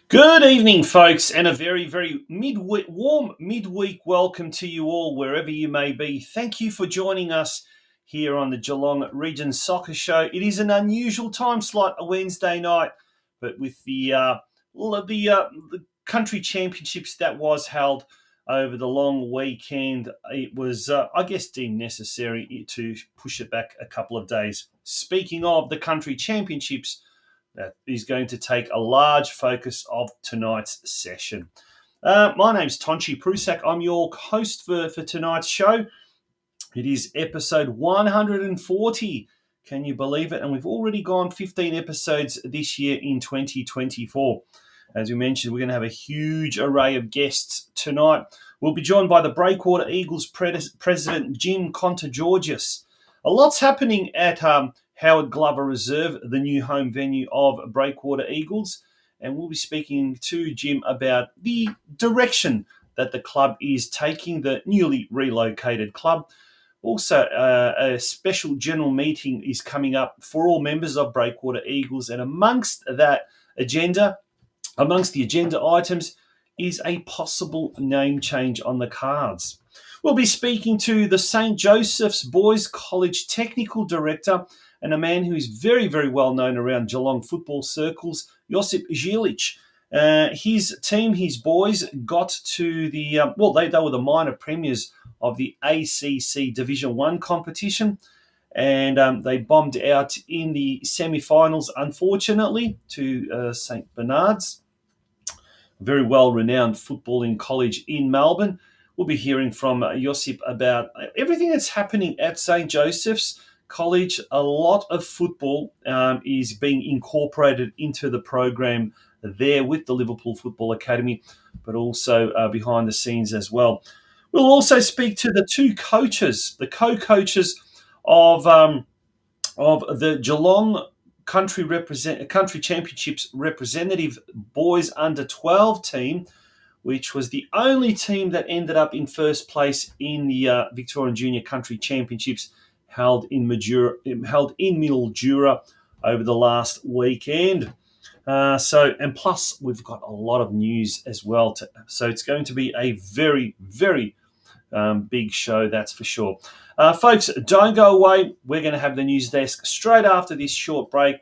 Good evening, folks, and a very, very warm midweek welcome to you all, wherever you may be. Thank you for joining us here on the Geelong Region Soccer Show. It is an unusual time slot, a Wednesday night, but with the country championships that was held over the long weekend, it was, I guess, deemed necessary to push it back a couple of days. Speaking of the country championships, that is going to take a large focus of tonight's session. My name's Tonchi Prusak. I'm your host for tonight's show. It is episode 140. Can you believe it? And we've already gone 15 episodes this year in 2024. As we mentioned, we're going to have a huge array of guests tonight. We'll be joined by the Breakwater Eagles president, Jim KONTOGEORGIS. A lot's happening at Howard Glover Reserve, the new home venue of Breakwater Eagles. And we'll be speaking to Jim about the direction that the club is taking, the newly relocated club. Also, a special general meeting is coming up for all members of Breakwater Eagles. And amongst the agenda items is a possible name change on the cards. We'll be speaking to the St. Joseph's Boys College Technical Director and a man who is very, very well known around Geelong football circles, JOSIP ZILIC. His team, his boys, got to they were the minor premiers of the ACC Division 1 competition, and they bombed out in the semi-finals, unfortunately, to St. Bernard's, a very well-renowned footballing college in Melbourne. We'll be hearing from Josip about everything that's happening at St. Joseph's College. A lot of football is being incorporated into the program there with the Liverpool Football Academy, but also behind the scenes as well. We'll also speak to the two coaches, the co-coaches of the Geelong Country Championships representative boys under 12 team, which was the only team that ended up in first place in the Victorian Junior Country Championships held in Mildura over the last weekend. Plus we've got a lot of news as well. So it's going to be a very, very big show, that's for sure. Folks, don't go away. We're going to have the news desk straight after this short break.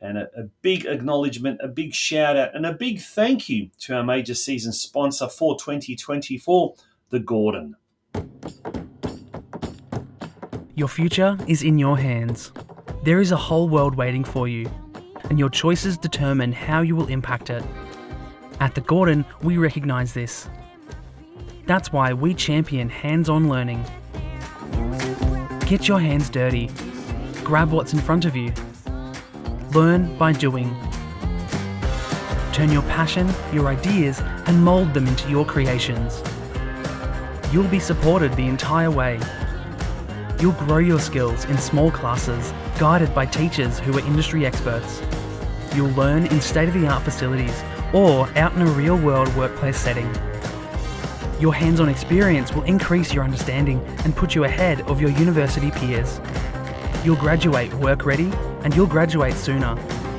And a big acknowledgement, a big shout out, and a big thank you to our major season sponsor for 2024, the Gordon. Your future is in your hands. There is a whole world waiting for you, and your choices determine how you will impact it. At the Gordon, we recognise this. That's why we champion hands-on learning. Get your hands dirty. Grab what's in front of you. Learn by doing. Turn your passion, your ideas, and mould them into your creations. You'll be supported the entire way. You'll grow your skills in small classes, guided by teachers who are industry experts. You'll learn in state-of-the-art facilities or out in a real-world workplace setting. Your hands-on experience will increase your understanding and put you ahead of your university peers. You'll graduate work-ready, and you'll graduate sooner,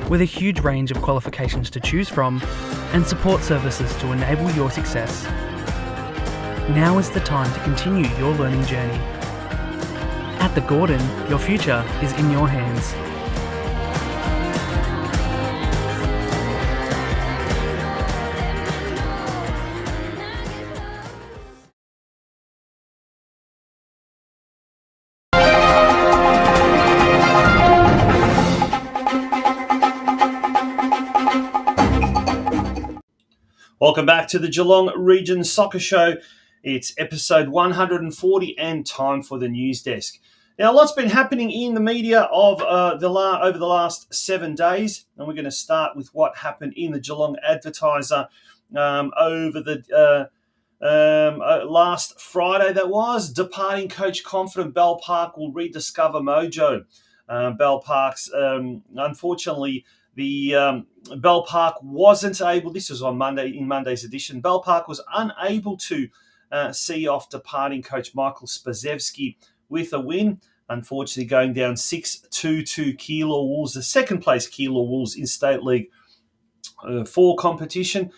with a huge range of qualifications to choose from and support services to enable your success. Now is the time to continue your learning journey. At the Gordon, your future is in your hands. Welcome back to the Geelong Region Soccer Show. It's episode 140 and time for the news desk. Now, a lot's been happening in the media over the last 7 days, and we're going to start with what happened in the Geelong Advertiser over the last Friday. That was departing coach confident Bell Park will rediscover mojo. Bell Park's unfortunately. The Bell Park wasn't able, this was on Monday, in Monday's edition, Bell Park was unable to see off departing coach Michael Spazewski with a win, unfortunately going down 6-2 to Keilor Wolves, the second place Keilor Wolves in State League for competition.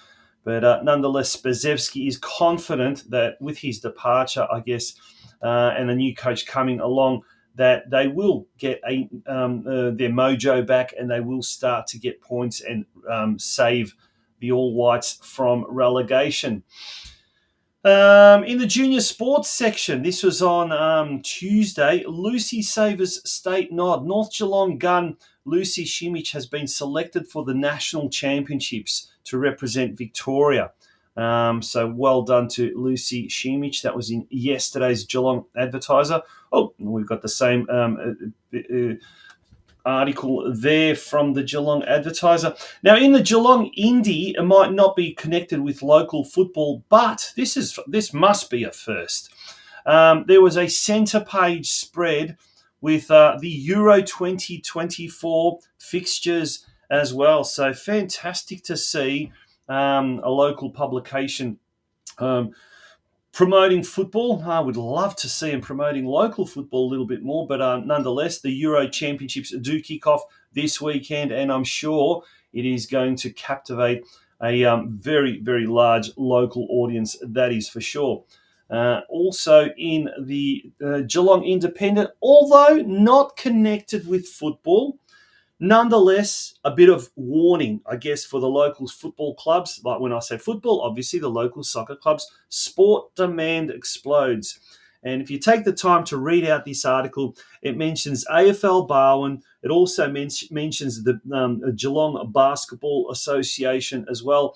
But nonetheless, Spazevsky is confident that with his departure, I guess, and a new coach coming along, that they will get their mojo back and they will start to get points and save the All Whites from relegation. In the junior sports section, this was on Tuesday, Lucy Savers State Nod. North Geelong gun Lucy Shimich has been selected for the National Championships to represent Victoria. So well done to Lucy Shimich. That was in yesterday's Geelong Advertiser. Oh, we've got the same article there from the Geelong Advertiser. Now, in the Geelong Indie, it might not be connected with local football, but this must be a first. There was a centre page spread with the Euro 2024 fixtures as well. So fantastic to see a local publication promoting football. I would love to see them promoting local football a little bit more, but nonetheless, the Euro Championships do kick off this weekend, and I'm sure it is going to captivate a very, very large local audience, that is for sure. Also in the Geelong Independent, although not connected with football, nonetheless, a bit of warning, I guess, for the local football clubs. Like when I say football, obviously the local soccer clubs, sport demand explodes. And if you take the time to read out this article, it mentions AFL Barwon. It also mentions the Geelong Basketball Association as well.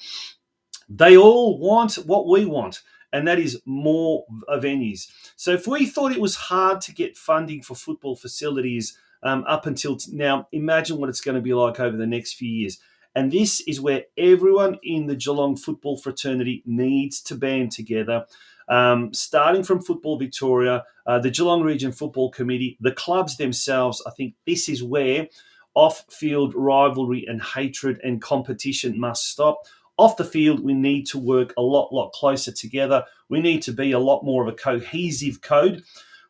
They all want what we want, and that is more venues. So if we thought it was hard to get funding for football facilities up until now, imagine what it's going to be like over the next few years. And this is where everyone in the Geelong football fraternity needs to band together, starting from Football Victoria, the Geelong Region Football Committee, the clubs themselves. I think this is where off-field rivalry and hatred and competition must stop. Off the field, we need to work a lot closer together. We need to be a lot more of a cohesive code.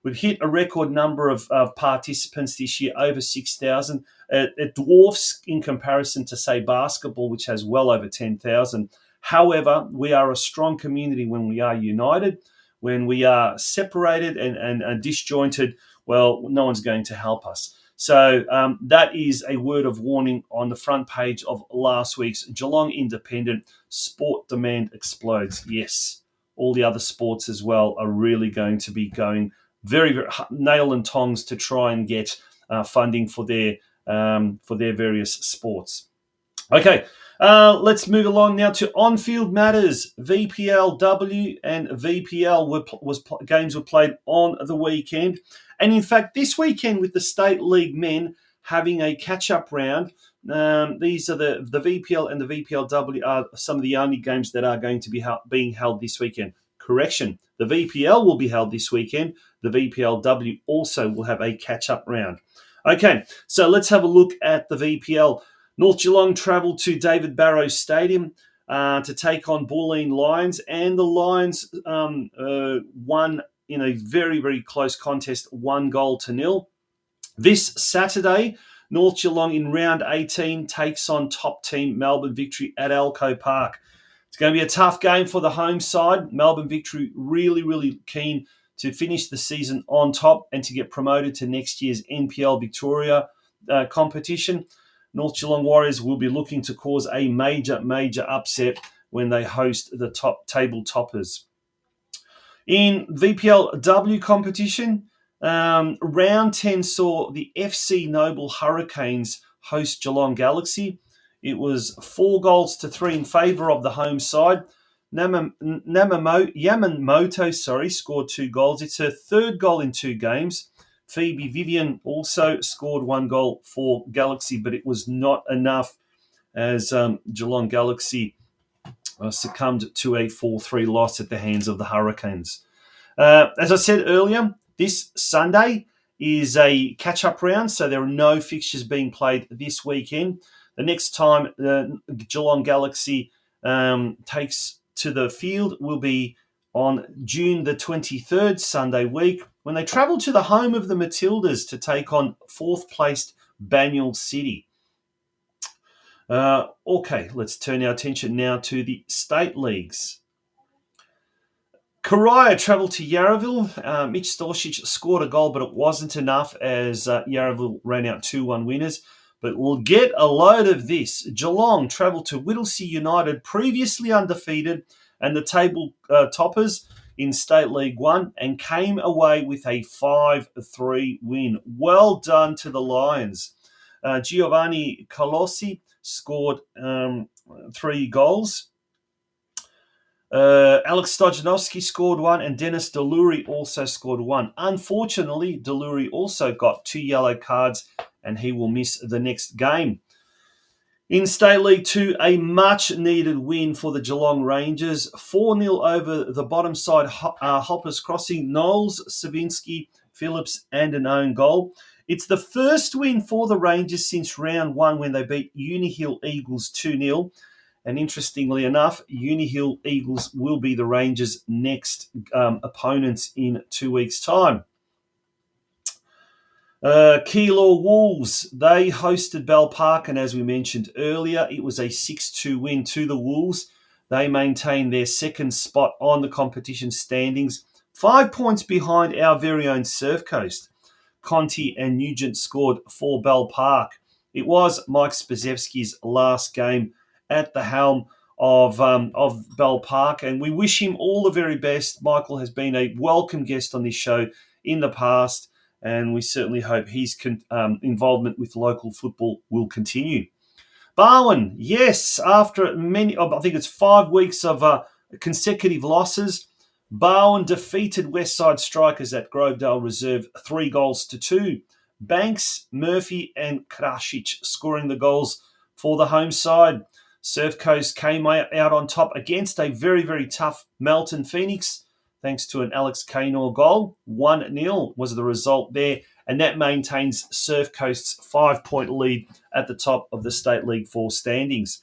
We've hit a record number of participants this year, over 6,000. It dwarfs in comparison to, say, basketball, which has well over 10,000. However, we are a strong community when we are united. When we are separated and disjointed, well, no one's going to help us. So that is a word of warning on the front page of last week's Geelong Independent. Sport demand explodes. Yes, all the other sports as well are really going to be going very, very nail and tongs to try and get funding for their various sports. Okay, let's move along now to on-field matters. VPLW and VPL games were played on the weekend. And in fact, this weekend with the State League men having a catch-up round, these are the VPL and the VPLW are some of the only games that are going to be being held this weekend. Correction, the VPL will be held this weekend. The VPLW also will have a catch-up round. Okay, so let's have a look at the VPL. North Geelong travelled to David Barrow Stadium to take on Bulleen Lions, and the Lions won in a very, very close contest, 1-0. This Saturday, North Geelong in round 18 takes on top team Melbourne Victory at Alco Park. It's going to be a tough game for the home side. Melbourne Victory really, really keen to finish the season on top and to get promoted to next year's NPL Victoria competition. North Geelong Warriors will be looking to cause a major, major upset when they host the top table toppers. In VPLW competition, round 10 saw the FC Noble Hurricanes host Geelong Galaxy. It was 4-3 in favour of the home side. Yamamoto scored 2 goals. It's her third goal in 2 games. Phoebe Vivian also scored 1 goal for Galaxy, but it was not enough as Geelong Galaxy succumbed to a 4-3 loss at the hands of the Hurricanes. As I said earlier, this Sunday is a catch-up round, so there are no fixtures being played this weekend. The next time Geelong Galaxy takes to the field will be on June the 23rd, Sunday week, when they travel to the home of the Matildas to take on 4th-placed Banyule City. Okay, let's turn our attention now to the state leagues. Karaya travelled to Yarraville. Mitch Storchich scored a goal, but it wasn't enough as Yarraville ran out 2-1 winners. But we'll get a load of this. Geelong travelled to Whittlesea United, previously undefeated, and the table toppers in State League 1, and came away with a 5-3 win. Well done to the Lions. Giovanni Colossi scored 3 goals. Alex Stojanowski scored 1, and Dennis Deluri also scored 1. Unfortunately, Deluri also got 2 yellow cards, and he will miss the next game. In State League 2, a much-needed win for the Geelong Rangers. 4-0 over the bottom side Hoppers Crossing. Knowles, Savinsky, Phillips, and an own goal. It's the first win for the Rangers since round 1 when they beat Unihill Eagles 2-0. And interestingly enough, Unihill Eagles will be the Rangers' next opponents in 2 weeks' time. Keilor Wolves, they hosted Bell Park, and as we mentioned earlier, it was a 6-2 win to the Wolves. They maintain their second spot on the competition standings, 5 points behind our very own Surf Coast. Conti and Nugent scored for Bell Park. It was Mike Spazewski's last game at the helm of Bell Park, and we wish him all the very best. Michael has been a welcome guest on this show in the past, and we certainly hope his involvement with local football will continue. Barwon, yes, after many, I think it's 5 weeks of consecutive losses, Barwon defeated Westside Strikers at Grovedale Reserve 3-2. Banks, Murphy, and Krasic scoring the goals for the home side. Surf Coast came out on top against a very, very tough Melton Phoenix, thanks to an Alex Kaynor goal. 1-0 was the result there, and that maintains Surf Coast's 5-point lead at the top of the State League 4 standings.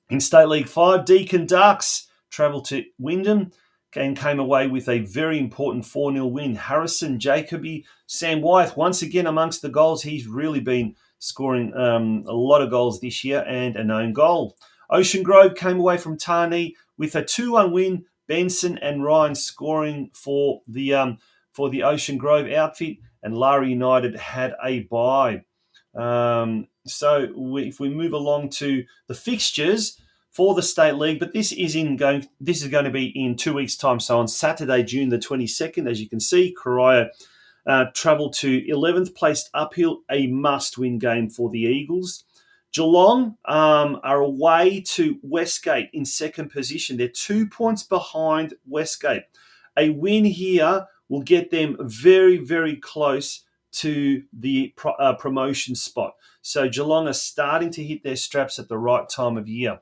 In State League 5, Deakin Ducks travelled to Wyndham and came away with a very important 4-0 win. Harrison, Jacoby, Sam Wyeth, once again amongst the goals. He's really been scoring a lot of goals this year, and an own goal. Ocean Grove came away from Tarnee with a 2-1 win. Benson and Ryan scoring for the Ocean Grove outfit, and Lara United had a bye. If we move along to the fixtures for the State League, but this is going to be in 2 weeks' time. So on Saturday, June the 22nd, as you can see, Karaya travel to 11th placed Uphill, a must-win game for the Eagles. Geelong are away to Westgate in second position. They're 2 points behind Westgate. A win here will get them very, very close to the promotion spot. So Geelong are starting to hit their straps at the right time of year.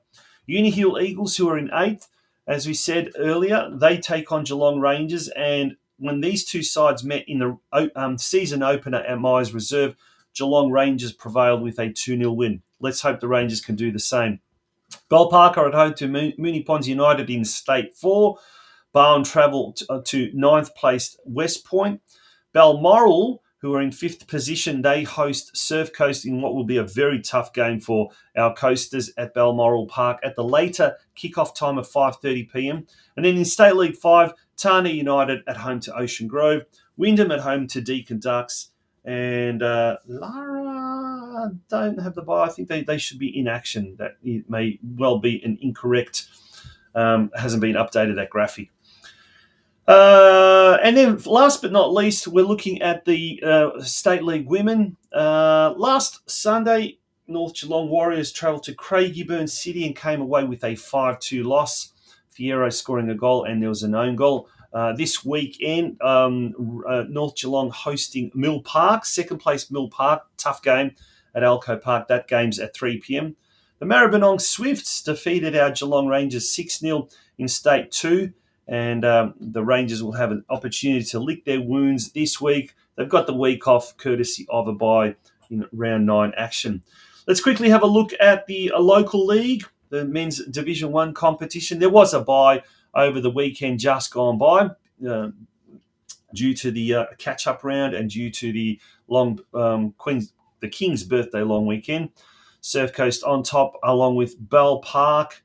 Unihill Eagles, who are in 8th, as we said earlier, they take on Geelong Rangers, and when these two sides met in the season opener at Myers Reserve, Geelong Rangers prevailed with a 2-0 win. Let's hope the Rangers can do the same. Bell Park are at home to Moonee Ponds United in State 4. Barwon travel to 9th placed West Point. Balmoral, who are in 5th position, they host Surf Coast in what will be a very tough game for our coasters at Balmoral Park at the later kickoff time of 5:30 p.m. And then in State League 5, Tarnee United at home to Ocean Grove, Wyndham at home to Deakin Ducks, and Lara don't have the bye. I think they should be in action. That may well be an incorrect, hasn't been updated, that graphic. And then last but not least, we're looking at the State League Women. Last Sunday, North Geelong Warriors travelled to Craigieburn City and came away with a 5-2 loss. Fierro scoring a goal, and there was an own goal. This weekend, North Geelong hosting Mill Park, second place Mill Park, tough game at Alco Park. That game's at 3 p.m. The Maribyrnong Swifts defeated our Geelong Rangers 6-0 in State 2. And the Rangers will have an opportunity to lick their wounds this week. They've got the week off courtesy of a bye in round 9 action. Let's quickly have a look at the local league, the men's Division 1 competition. There was a bye over the weekend just gone by due to the catch-up round and due to the King's birthday long weekend. Surf Coast on top, along with Bell Park,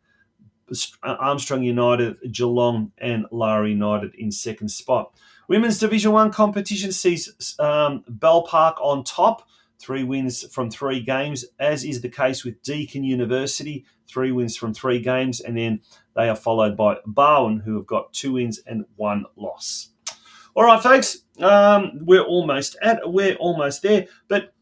Armstrong United, Geelong and Lara United in second spot. Women's Division 1 competition sees Bell Park on top, 3 wins from 3 games, as is the case with Deakin University, 3 wins from 3 games, and then they are followed by Barwon, who have got 2 wins and 1 loss. All right, folks, we're almost there. But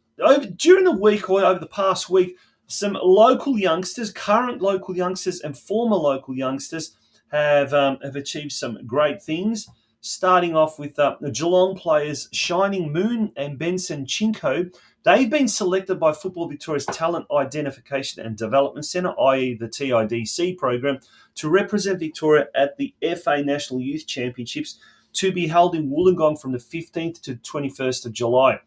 during the week or over the past week, some local youngsters, current local youngsters and former local youngsters have achieved some great things. Starting off with the Geelong players Shining Moon and Benson Chinko. They've been selected by Football Victoria's Talent Identification and Development Centre, i.e. the TIDC program, to represent Victoria at the FA National Youth Championships to be held in Wollongong from the 15th to 21st of July.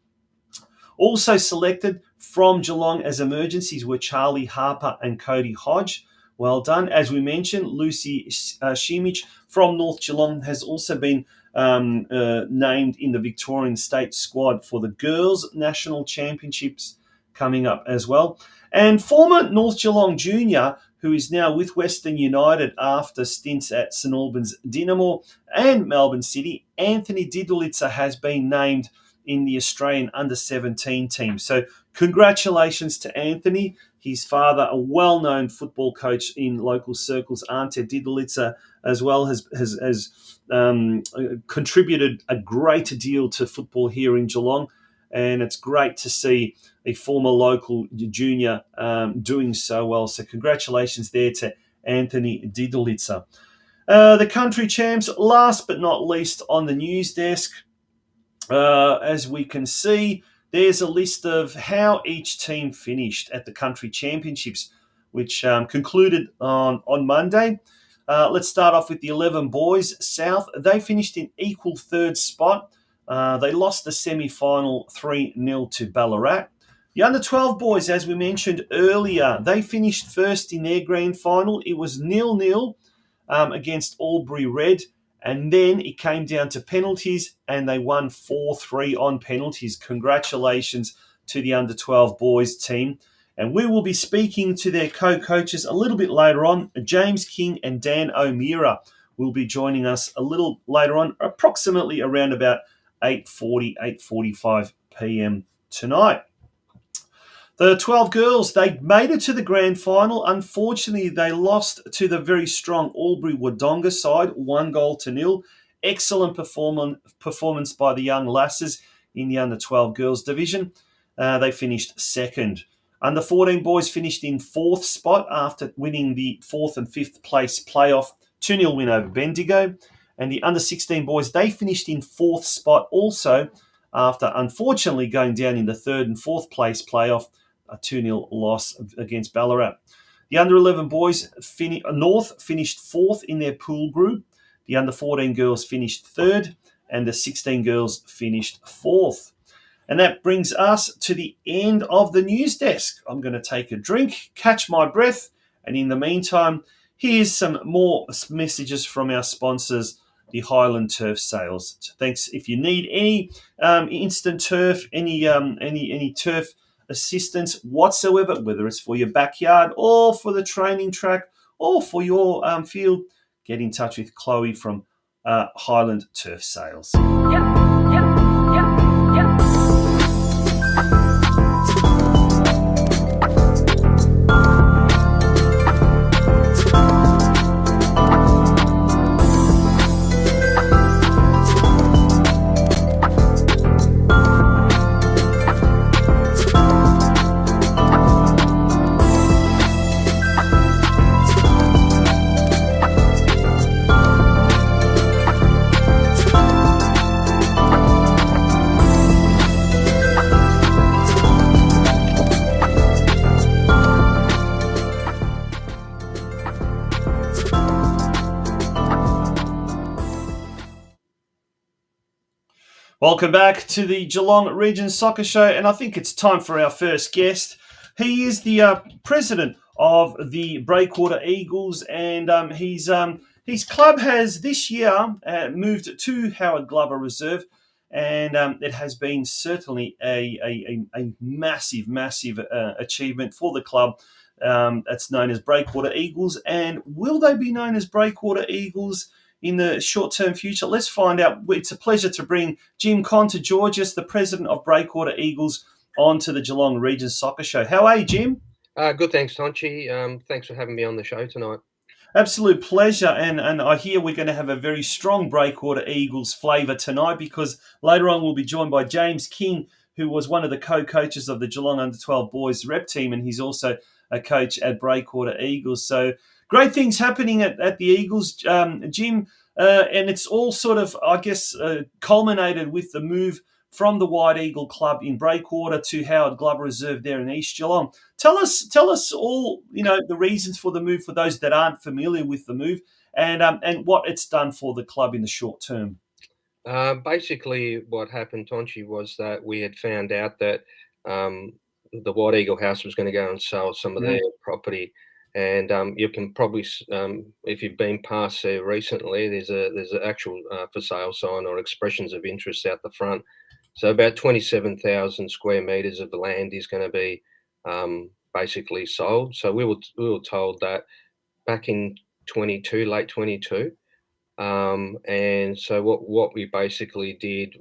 Also selected from Geelong as emergencies were Charlie Harper and Cody Hodge. Well done. As we mentioned, Lucy Shimich from North Geelong has also been named in the Victorian State squad for the Girls National Championships coming up as well. And former North Geelong junior, who is now with Western United after stints at St Albans Dynamo and Melbourne City, Anthony Didulitzer has been named in the Australian under-17 team. So congratulations to Anthony. His father, a well-known football coach in local circles, Ante Didulitzer, as well, has contributed a great deal to football here in Geelong. And it's great to see a former local junior doing so well. So congratulations there to Anthony Didulitzer. The country champs, last but not least on the news desk, as we can see, there's a list of how each team finished at the country championships, which concluded on Monday. Let's start off with the 11 boys. South, they finished in equal third spot. They lost the semi-final 3-0 to Ballarat. The under-12 boys, as we mentioned earlier, they finished first in their grand final. It was 0-0 against Albury Red. And then it came down to penalties, and they won 4-3 on penalties. Congratulations to the under-12 boys team. And we will be speaking to their co-coaches a little bit later on. James King and Dan O'Meara will be joining us a little later on, approximately around about 8:40, 8:45 p.m. tonight. The 12 girls, they made it to the grand final. Unfortunately, they lost to the very strong Albury Wodonga side, 1-0. Excellent performance by the young lasses in the under-12 girls division. They finished second. Under-14 boys finished in fourth spot after winning the 4th and 5th place playoff 2-0 win over Bendigo. And the under-16 boys, they finished in fourth spot also after unfortunately going down in the 3rd and 4th place playoff, a 2-0 loss against Ballarat. The under-11 boys, North finished 4th in their pool group. The under-14 girls finished 3rd, and the 16 girls finished 4th. And that brings us to the end of the news desk. I'm going to take a drink, catch my breath, and in the meantime, here's some more messages from our sponsors, the Highland Turf Sales. Thanks. If you need any instant turf, any turf assistance whatsoever, whether it's for your backyard or for the training track or for your field, get in touch with Chloe from Highland Turf Sales. Welcome back to the Geelong Region Soccer Show, and I think it's time for our first guest. He is the president of the Breakwater Eagles, and his club has this year moved to Howard Glover Reserve, And it has been certainly a massive, massive achievement for the club. That's known as Breakwater Eagles. And will they be known as Breakwater Eagles in the short-term future? Let's find out. It's a pleasure to bring Jim KONTOGEORGIS, the president of Breakwater Eagles, on to the Geelong Region Soccer Show. How are you, Jim? Good, thanks, Tonchi. Thanks for having me on the show tonight. Absolute pleasure, and I hear we're going to have a very strong Breakwater Eagles flavour tonight, because later on we'll be joined by James King, who was one of the co-coaches of the Geelong Under-12 boys rep team, and he's also a coach at Breakwater Eagles. So great things happening at the Eagles, Jim, and it's all sort of, I guess, culminated with the move from the White Eagle Club in Breakwater to Howard Glover Reserve there in East Geelong. Tell us all, the reasons for the move for those that aren't familiar with the move, and what it's done for the club in the short term. Basically, what happened, Tonchi, was that we had found out that the White Eagle House was going to go and sell some of their property, and you can probably, if you've been past there recently, there's an actual for sale sign or expressions of interest out the front. So about 27,000 square metres of the land is going to be basically sold. So we were told that back in late 22. And so what we basically did,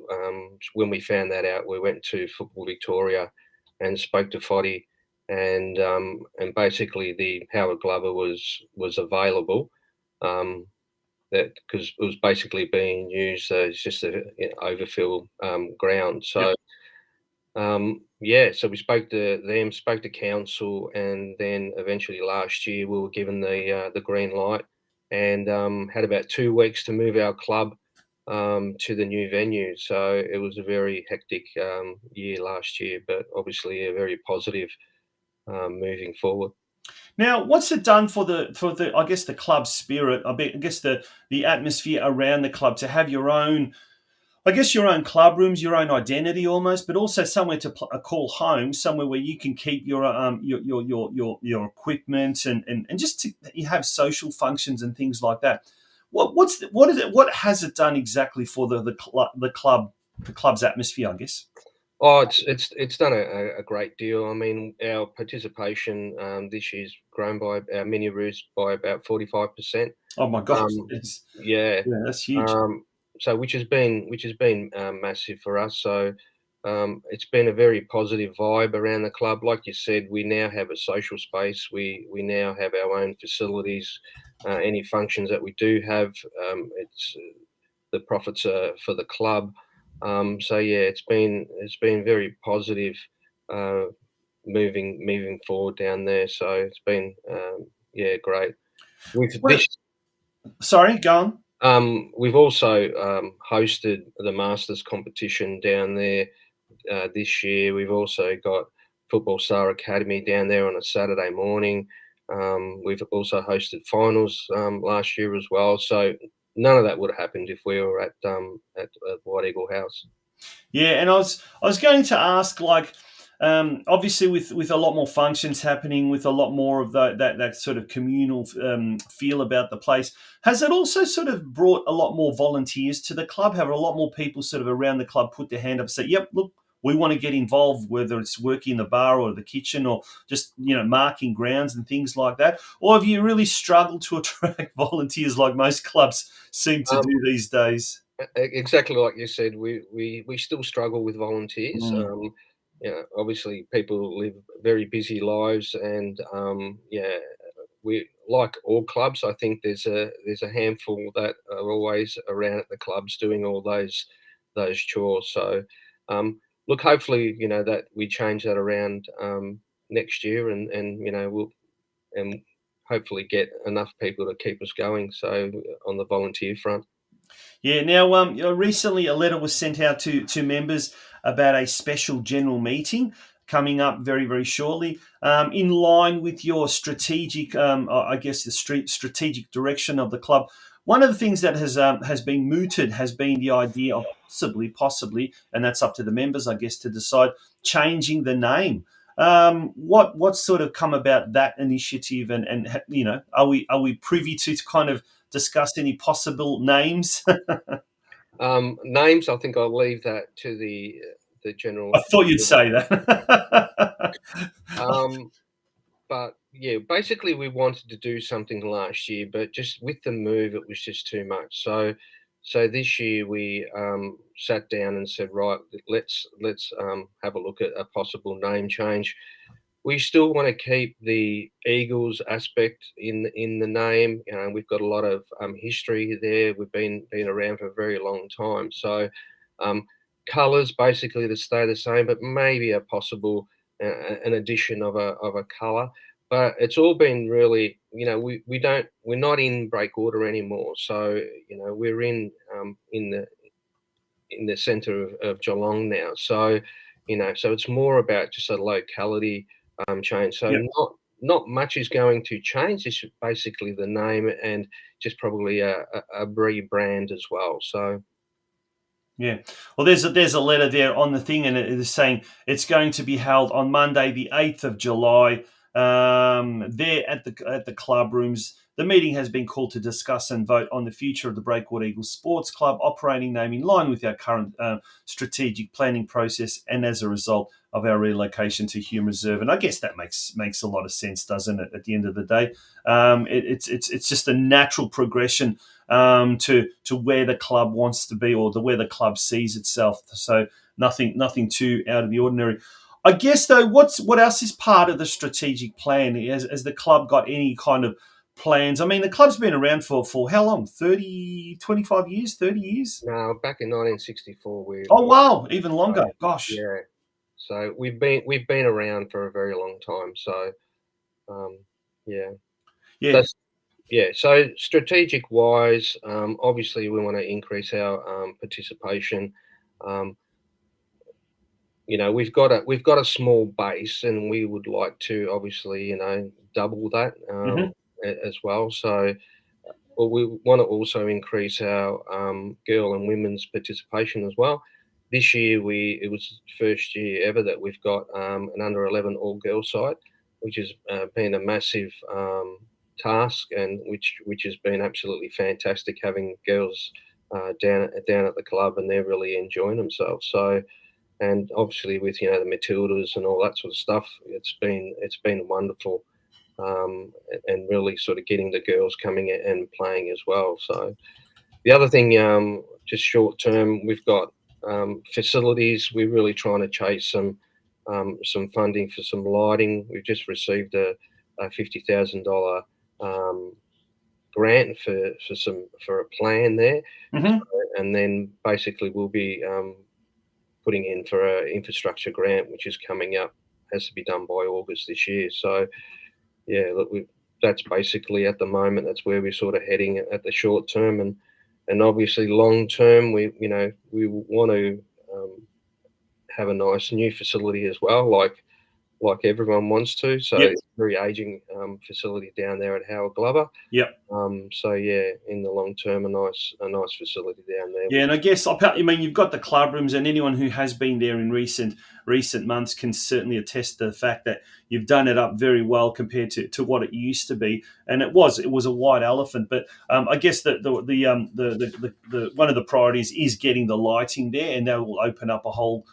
when we found that out, we went to Football Victoria and spoke to Foddy, and basically the Howard Glover was available. That because it was basically being used as just an overfill ground. So so we spoke to them, spoke to council, and then eventually last year we were given the green light, and had about 2 weeks to move our club to the new venue. So it was a very hectic year last year, but obviously a very positive moving forward. Now, what's it done for the I guess the club spirit? I guess the atmosphere around the club, to have your own, I guess, your own club rooms, your own identity almost, but also somewhere to call home, somewhere where you can keep your equipment, and just you have social functions and things like that. What has it done exactly for the club's atmosphere, I guess? Oh, it's done a great deal. I mean, our participation this year's grown by our mini roos by about 45%. Oh my gosh, yeah, that's huge. So which has been massive for us. So it's been a very positive vibe around the club. Like you said, we now have a social space. We now have our own facilities. Any functions that we do have, it's the profits are for the club. So yeah, it's been very positive moving forward down there. So it's been great. Sorry, go on. We've also hosted the Masters competition down there this year. We've also got Football Star Academy down there on a Saturday morning. We've also hosted finals last year as well. So none of that would have happened if we were at White Eagle House. Yeah, and I was going to ask, like, obviously with a lot more functions happening, with a lot more of that sort of communal feel about the place, has it also sort of brought a lot more volunteers to the club? Have a lot more people sort of around the club put their hand up and say, "Yep, look, we want to get involved," whether it's working in the bar or the kitchen, or just marking grounds and things like that? Or have you really struggled to attract volunteers like most clubs seem to do these days? Exactly like you said, we still struggle with volunteers. Obviously people live very busy lives, and we, like all clubs, I think there's a handful that are always around at the clubs doing all those chores. So look, hopefully that we change that around next year, and we'll hopefully get enough people to keep us going. So on the volunteer front. Yeah. Now, recently a letter was sent out to members about a special general meeting coming up very, very shortly, in line with your strategic, I guess, the strategic direction of the club. One of the things that has been mooted has been the idea of possibly, and that's up to the members, I guess, to decide, changing the name. What's sort of come about that initiative, and are we privy to kind of discuss any possible names? Names, I think I'll leave that to the general. I thought you'd say that. But yeah, basically we wanted to do something last year, but just with the move, it was just too much. So this year we sat down and said, right, let's have a look at a possible name change. We still want to keep the Eagles aspect in the name. You know, we've got a lot of history there. We've been around for a very long time. So colours basically to stay the same, but maybe a possible an addition of a colour. But it's all been really, you know, we're not in Breakwater anymore. So you know, we're in the centre of Geelong now. So you know, so it's more about just a locality change. So Yep. not much is going to change. It's basically the name and just probably a rebrand as well. So Yeah. Well, there's a letter there on the thing, and it is saying it's going to be held on Monday, the 8th of July, there at the club rooms. The meeting has been called to discuss and vote on the future of the Breakwater Eagles Sports Club operating name in line with our current strategic planning process, and as a result of our relocation to Hume Reserve. And I guess that makes a lot of sense, doesn't it? At the end of the day, it's just a natural progression to where the club wants to be, or where the club sees itself. So nothing too out of the ordinary. I guess though, what else is part of the strategic plan? Has the club got any kind of plans? I mean, the club's been around for how long? 30, 25 years, 30 years? now back in 1964, we Oh wow, even longer. Gosh. yeah. So we've been around for a very long time. So yeah, Yeah. that's yeah. So strategic wise, obviously we want to increase our participation. Um, you know, we've got a small base, and we would like to obviously, you know, double that Mhm. as well. So, well, we want to also increase our girl and women's participation as well. This year, it was the first year ever that we've got an under 11 all girl side, which has been a massive task, and which has been absolutely fantastic having girls down at the club, and they're really enjoying themselves. So and obviously with the Matildas and all that sort of stuff, it's been wonderful, and really sort of getting the girls coming in and playing as well. So the other thing, just short term, we've got facilities. We're really trying to chase some funding for some lighting. We've just received a $50,000 grant for a plan there, Mhm. and then basically we'll be putting in for an infrastructure grant, which is coming up, has to be done by August this year. So, yeah, look, that's basically at the moment, that's where we're sort of heading at the short term, and obviously long term, we want to have a nice new facility as well, like everyone wants to. So Yep. it's a very aging facility down there at Howard Glover. Yep. So yeah, in the long term, a nice facility down there. Yeah, and I guess I mean you've got the club rooms, and anyone who has been there in recent months can certainly attest to the fact that you've done it up very well compared to what it used to be. And it was a white elephant, but I guess the one of the priorities is getting the lighting there, and that will open up a whole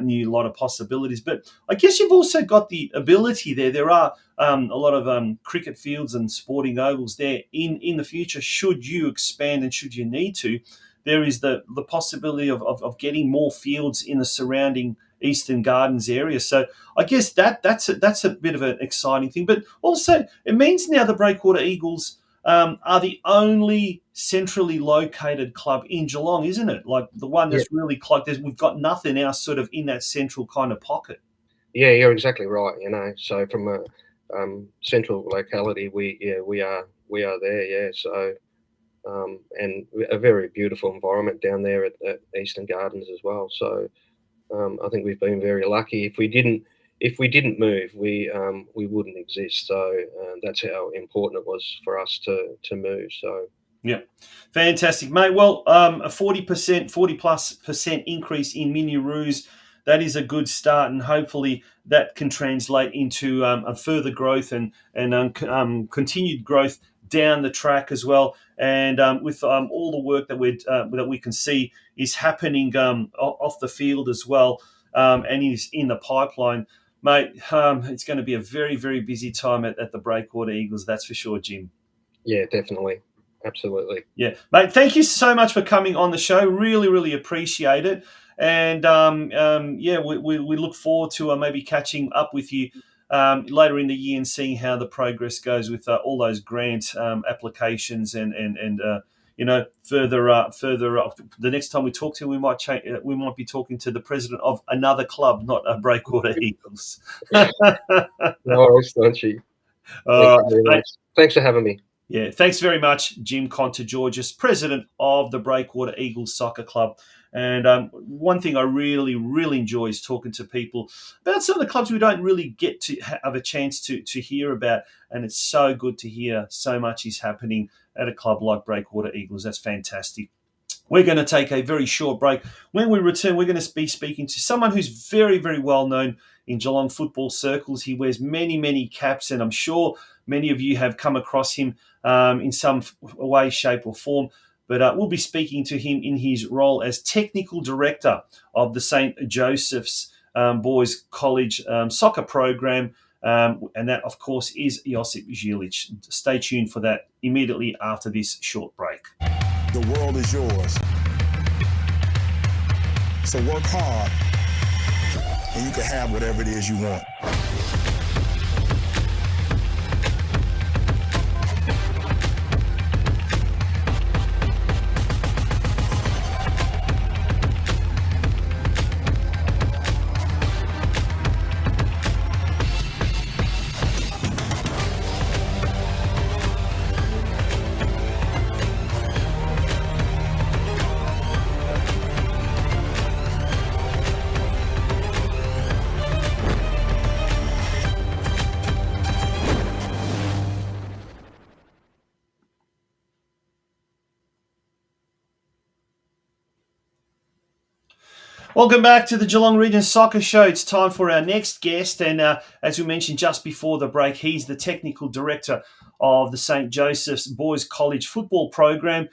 new lot of possibilities. But I guess you've also got the ability there. There are a lot of cricket fields and sporting ovals there in the future. Should you expand and should you need to, there is the possibility of getting more fields in the surrounding Eastern Gardens area. So I guess that's a bit of an exciting thing. But also it means now the Breakwater Eagles are the only centrally located club in Geelong, isn't it? Like the one Yeah, that's really close. We've got nothing else sort of in that central kind of pocket. yeah, you're exactly right. So from a central locality, we are there. Yeah, so and a very beautiful environment down there at Eastern Gardens as well. So I think we've been very lucky. If we didn't move, we wouldn't exist. So that's how important it was for us to move. So Yeah, fantastic, mate. Well, a 40%, 40+% increase in mini roos. That is a good start, and hopefully that can translate into a further growth and continued growth down the track as well. and with all the work that we can see is happening off the field as well, and is in the pipeline, mate. It's going to be a very, very busy time at the Breakwater Eagles, that's for sure, Jim. Yeah, definitely. Absolutely. Yeah, mate, thank you so much for coming on the show. Really, really appreciate it. And yeah, we look forward to maybe catching up with you later in the year and seeing how the progress goes with all those grant applications and further up. The next time we talk to you, we might be talking to the president of another club, not a Breakwater Eagles. No worries, don't you? Thanks for having me. Yeah, thanks very much, Jim KONTOGEORGIS, president of the Breakwater Eagles Soccer Club. And one thing I really, really enjoy is talking to people about some of the clubs we don't really get to have a chance to hear about. And it's so good to hear so much is happening at a club like Breakwater Eagles. That's fantastic. We're going to take a very short break. When we return, we're going to be speaking to someone who's very, very well known in Geelong football circles. He wears many, many caps, and I'm sure many of you have come across him in some way, shape or form. But we'll be speaking to him in his role as Technical Director of the St. Joseph's Boys College soccer program. And that, of course, is JOSIP ZILIC. Stay tuned for that immediately after this short break. The world is yours. So work hard, and you can have whatever it is you want. Welcome back to the Geelong Region Soccer Show. It's time for our next guest. And as we mentioned just before the break, he's the Technical Director of the St. Joseph's Boys College football program.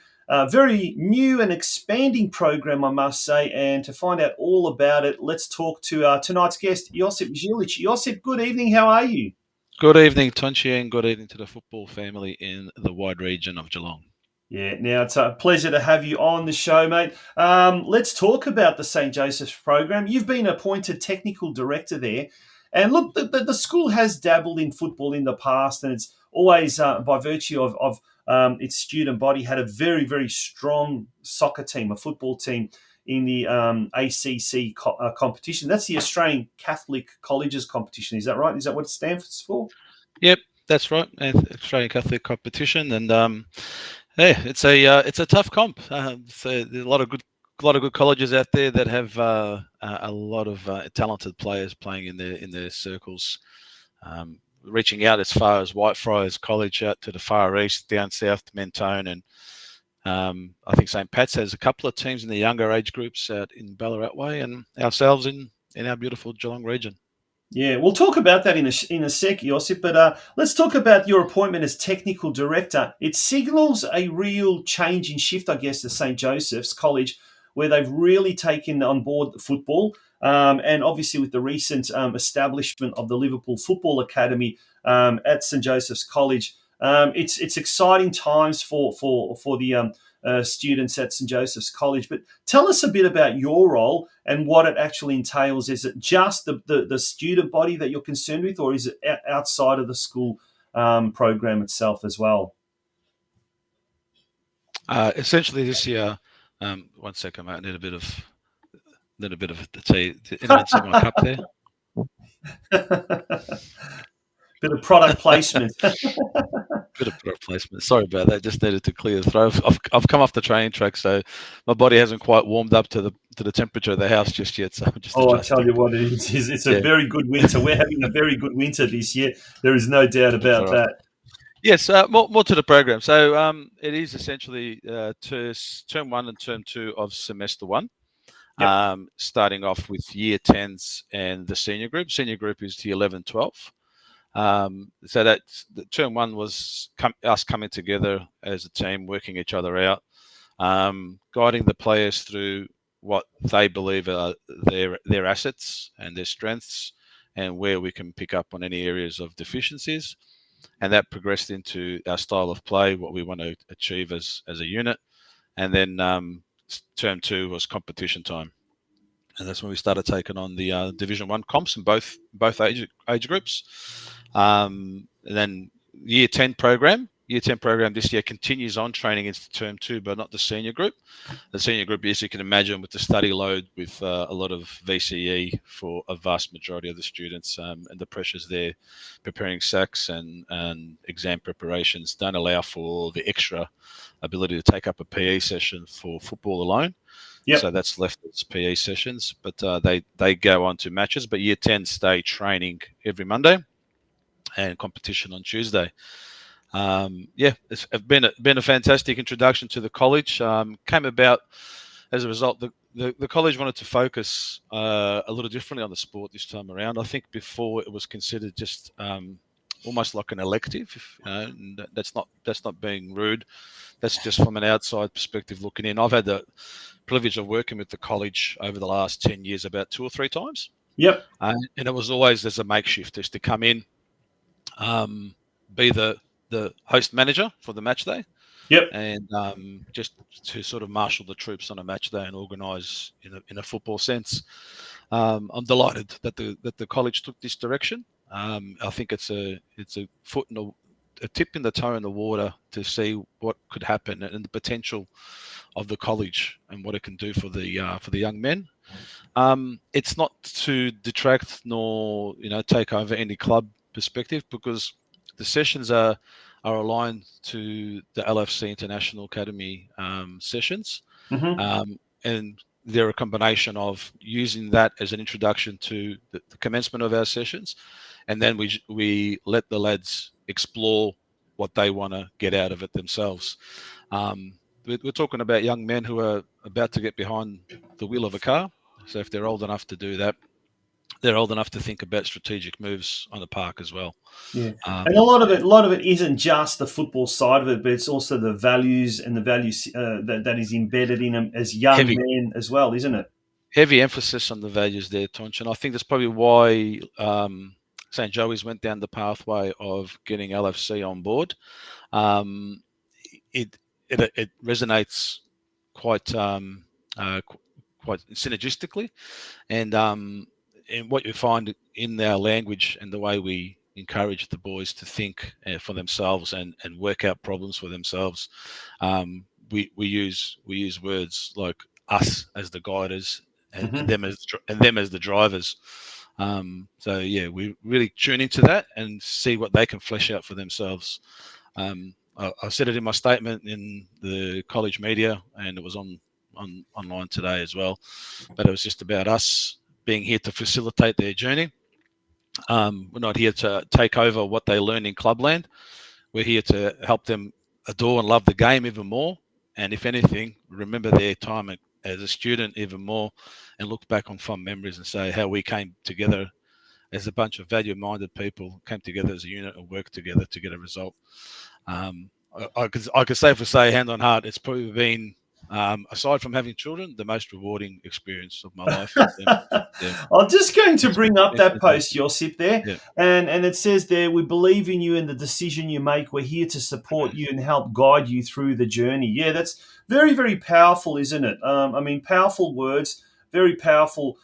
Very new and expanding program, I must say. And to find out all about it, let's talk to tonight's guest, JOSIP ZILIC. JOSIP, good evening. How are you? Good evening, Tonchi, and good evening to the football family in the wide region of Geelong. Yeah, now it's a pleasure to have you on the show, mate. Let's talk about the St. Joseph's program. You've been appointed technical director there. And look, the school has dabbled in football in the past, and it's always, by virtue of its student body, had a very, very strong soccer team, a football team in the ACC competition. That's the Australian Catholic Colleges competition. Is that right? Is that what it stands for? Yep, that's right. Australian Catholic competition, and yeah, it's a tough comp. There's a lot of good colleges out there that have a lot of talented players playing in their circles, reaching out as far as Whitefriars College out to the far east, down south to Mentone, and I think St. Pat's has a couple of teams in the younger age groups out in Ballarat way, and ourselves in our beautiful Geelong region. Yeah, we'll talk about that in a sec, JOSIP, but let's talk about your appointment as Technical Director. It signals a real change in shift, I guess, to St. Joseph's College, where they've really taken on board football, and obviously with the recent establishment of the Liverpool Football Academy at St. Joseph's College. It's exciting times for the students at St. Joseph's College. But tell us a bit about your role and what it actually entails. Is it just the student body that you're concerned with, or is it outside of the school program itself as well? Essentially this year, 1 second, mate, I need a bit of the tea. Anyone see my cup there? Bit of product placement. Bit of product placement. Sorry about that. Just needed to clear the throat. I've come off the training track, so my body hasn't quite warmed up to the temperature of the house just yet. So I'm just I adjusting. tell you what, it's a very good winter. We're having a very good winter this year. There is no doubt about that. Yes, more to the program. So it is essentially term 1 and term 2 of semester 1. Yep. Starting off with year 10s and the senior group. Senior group is the 11, 12. So that's the term one was us coming together as a team, working each other out, guiding the players through what they believe are their assets and their strengths, and where we can pick up on any areas of deficiencies. And that progressed into our style of play, what we want to achieve as a unit. And then term two was competition time, and that's when we started taking on the Division 1 comps in both age groups. And then Year 10 program this year continues on training into term 2, but not the senior group. The senior group, as you can imagine, with the study load, with a lot of VCE for a vast majority of the students, and the pressures there, preparing SACs and exam preparations, don't allow for the extra ability to take up a PE session for football alone. Yep. So that's left as PE sessions, but they go on to matches. But Year 10 stay training every Monday and competition on Tuesday. It's been a fantastic introduction to the college. Came about as a result. The college wanted to focus a little differently on the sport this time around. I think before it was considered just almost like an elective. And that's not being rude. That's just from an outside perspective looking in. I've had the privilege of working with the college over the last 10 years about 2 or 3 times. Yep. And it was always as a makeshift, just to come in, be the host manager for the match day. Yep. And just to sort of marshal the troops on a match day and organise in a football sense. I'm delighted that the college took this direction. I think it's a foot in a tip in the toe in the water to see what could happen and the potential of the college and what it can do for the young men. It's not to detract nor take over any club perspective, because the sessions are aligned to the LFC International Academy sessions, and they're a combination of using that as an introduction to the commencement of our sessions, and then we let the lads explore what they want to get out of it themselves. We're talking about young men who are about to get behind the wheel of a car, so if they're old enough to do that, they're old enough to think about strategic moves on the park as well. Yeah, and a lot of it isn't just the football side of it, but it's also the values and the values that is embedded in them as young men as well, isn't it? Heavy emphasis on the values there, Tonch, and I think that's probably why St. Joey's went down the pathway of getting LFC on board. It resonates quite synergistically, and what you find in our language and the way we encourage the boys to think for themselves and work out problems for themselves. We use words like us as the guiders and them as the drivers. So yeah, we really tune into that and see what they can flesh out for themselves. I said it in my statement in the college media, and it was online today as well. But it was just about us being here to facilitate their journey. We're not here to take over what they learn in clubland. We're here to help them adore and love the game even more. And if anything, remember their time as a student even more, and look back on fond memories and say how we came together as a bunch of value-minded people, came together as a unit and worked together to get a result. I could safely say, hand on heart, it's probably been, aside from having children, the most rewarding experience of my life. I'm just going to bring up that post, Josip, there. Yeah. And it says there, we believe in you and the decision you make. We're here to support you and help guide you through the journey. Yeah, that's very, very powerful, isn't it? I mean, powerful words, very powerful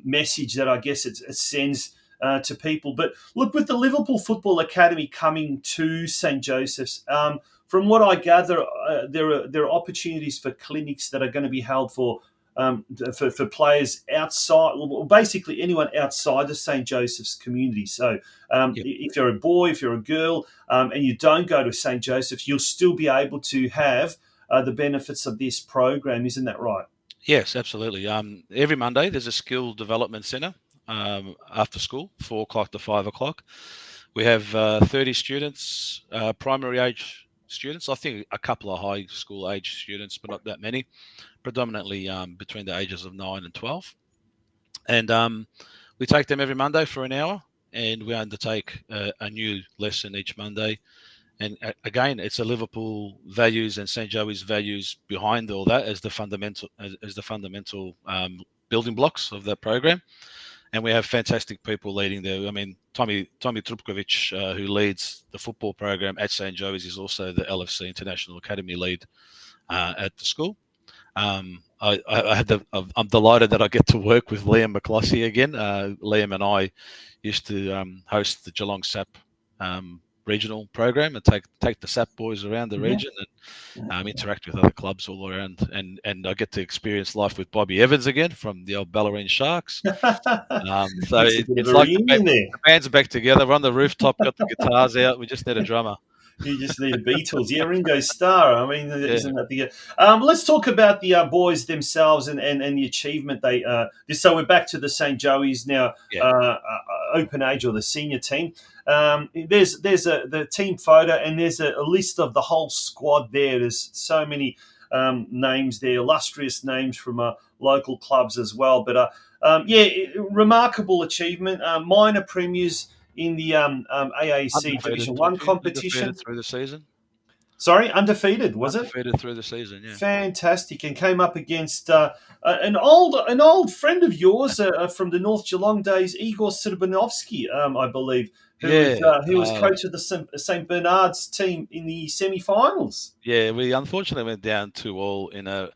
message that I guess it sends to people. But look, with the Liverpool Football Academy coming to St. Joseph's, from what I gather, there are opportunities for clinics that are going to be held for players outside, well, basically anyone outside the St. Joseph's community. So if you're a boy, if you're a girl, and you don't go to St. Joseph's, you'll still be able to have the benefits of this program. Isn't that right? Yes, absolutely. Every Monday there's a skill development centre after school, 4 o'clock to 5 o'clock. We have 30 students, primary age students. I think a couple of high school age students, but not that many. Predominantly between the ages of 9 and 12. And we take them every Monday for an hour. and we undertake a new lesson each Monday. And again, it's a Liverpool values and St. Joey's values behind all that as the fundamental building blocks of that program. And we have fantastic people leading there. I mean, Tommy Trupkovic, who leads the football program at St. Joey's, is also the LFC International Academy lead at the school. I'm delighted that I get to work with Liam McCloskey again. Liam and I used to host the Geelong SAP regional program and take the SAP boys around the region and interact with other clubs all around. And I get to experience life with Bobby Evans again from the old Ballerine Sharks. So it's like the bands are back together. We're on the rooftop, got the guitars out. We just need a drummer. You just need a Beatles. Yeah, Ringo Starr. I mean, isn't that the... let's talk about the boys themselves and the achievement they... so we're back to the St. Joey's now open age, or the senior team. There's the team photo, and there's a list of the whole squad there. There's so many names there, illustrious names from local clubs as well. But, remarkable achievement. Minor premiers in the AAC Division 1 competition. Undefeated through the season. Sorry, undefeated, was it? Undefeated through the season, yeah. Fantastic. And came up against an old friend of yours from the North Geelong days, Igor Srbanovsky, I believe, who was coach of the St. Bernard's team in the semi-finals. Yeah, we unfortunately went down 2-2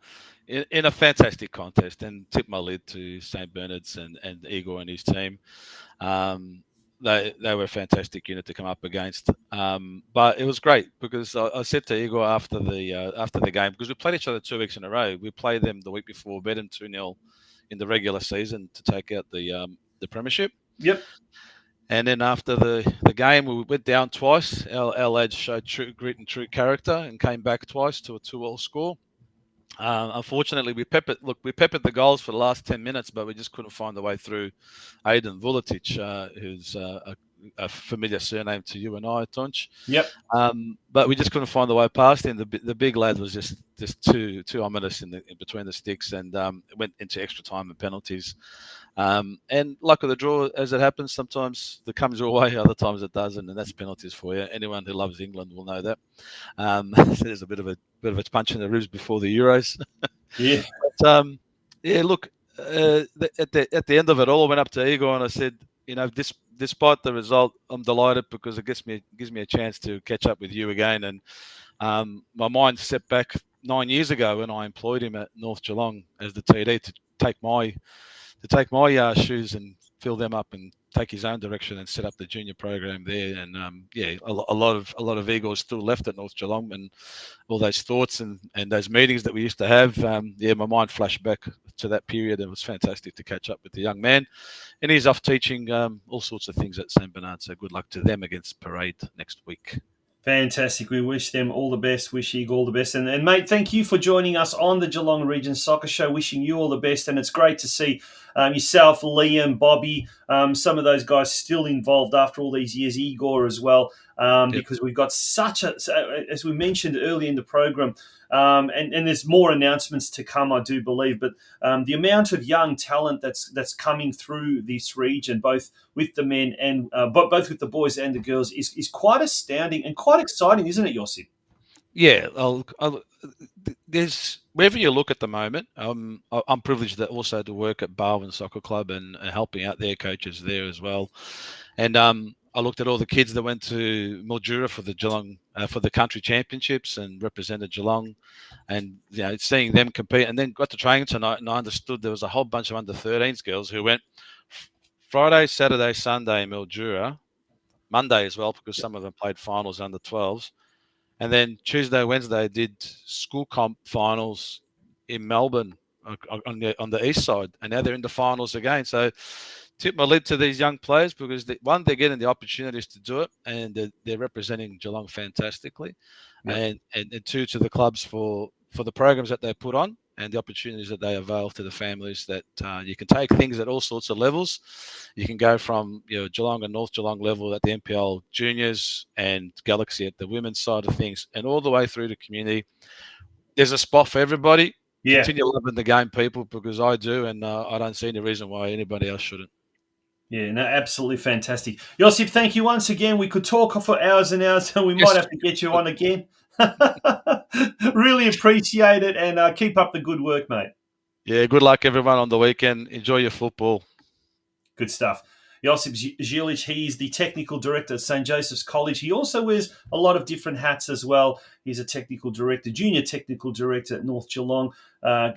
in a fantastic contest, and tipped my lid to St. Bernard's and Igor and his team. They were a fantastic unit to come up against, but it was great because I said to Igor after the game, because we played each other 2 weeks in a row. We played them the week before, beat them 2-0 in the regular season to take out the premiership. Yep. And then after the game, we went down twice. Our lads showed true grit and true character and came back twice to a 2-2 score. Unfortunately, we peppered the goals for the last 10 minutes, but we just couldn't find the way through. Aidan Vuletic, who's a familiar surname to you and I, Tonch. Yep. But we just couldn't find the way past him. The big lad was just too ominous in between the sticks, and went into extra time and penalties. And luck of the draw, as it happens, sometimes it comes your way, other times it doesn't, and that's penalties for you. Anyone who loves England will know that. So there's a bit of a punch in the ribs before the Euros. Yeah. But, look, at the end of it all, I went up to Igor and I said, despite the result, I'm delighted because it gives me a chance to catch up with you again. And my mind set back 9 years ago when I employed him at North Geelong as the TD to take my shoes and fill them up and take his own direction and set up the junior program there. And a lot of Eagles still left at North Geelong, and all those thoughts and those meetings that we used to have. My mind flashed back to that period. It was fantastic to catch up with the young man, and he's off teaching all sorts of things at St. Bernard. So good luck to them against Parade next week. Fantastic. We wish them all the best. Wish Igor all the best. And mate, thank you for joining us on the Geelong Region Soccer Show. Wishing you all the best. And it's great to see yourself, Liam, Bobby, some of those guys still involved after all these years, Igor as well, because we've got as we mentioned earlier in the program, and there's more announcements to come, I do believe, but the amount of young talent that's coming through this region, both with the men and both with the boys and the girls, is quite astounding and quite exciting, isn't it, Josip? Yeah, there's wherever you look at the moment. I'm privileged also to work at Barwon Soccer Club and helping out their coaches there as well. And I looked at all the kids that went to Mildura for the Geelong for the country championships and represented Geelong, and seeing them compete. And then got to training tonight, and I understood there was a whole bunch of under-13s girls who went Friday, Saturday, Sunday in Mildura, Monday as well, because some of them played finals under 12s. And then Tuesday, Wednesday did school comp finals in Melbourne on the east side, and now they're in the finals again. So tip my lid to these young players because they're getting the opportunities to do it, and they're representing Geelong fantastically, and two, to the clubs for the programs that they put on and the opportunities that they avail to the families. That you can take things at all sorts of levels. You can go from Geelong and North Geelong level at the NPL juniors and Galaxy at the women's side of things, and all the way through to community. There's a spot for everybody. Yeah. Continue loving the game, people, because I do, and I don't see any reason why anybody else shouldn't. Yeah, no, absolutely fantastic. Josip, thank you once again. We could talk for hours and hours, and we Yes. might have to get you on again. Really appreciate it, and keep up the good work, mate. Yeah, good luck everyone on the weekend. Enjoy your football. Good stuff. Josip ZILIC, he is the technical director at St. Joseph's College. He also wears a lot of different hats as well. He's a technical director, junior technical director at North Geelong.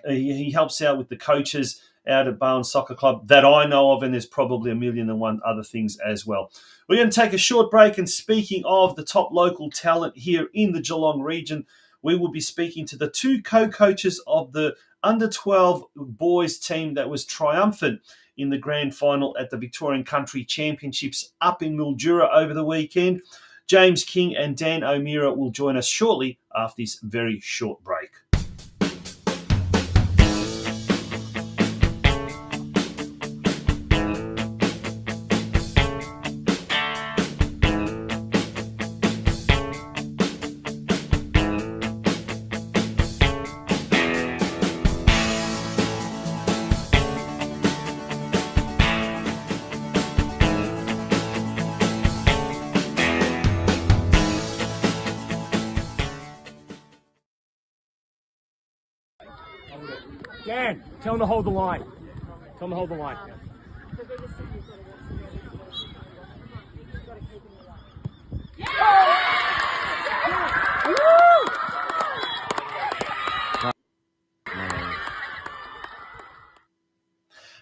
He helps out with the coaches out at Barnes Soccer Club that I know of, and there's probably a million and one other things as well. We're going to take a short break, and speaking of the top local talent here in the Geelong region, we will be speaking to the two co-coaches of the under-12 boys team that was triumphant in the grand final at the Victorian Country Championships up in Mildura over the weekend. James King and Dan O'Meara will join us shortly after this very short break. Dan, tell him to hold the line. Tell him to hold the line.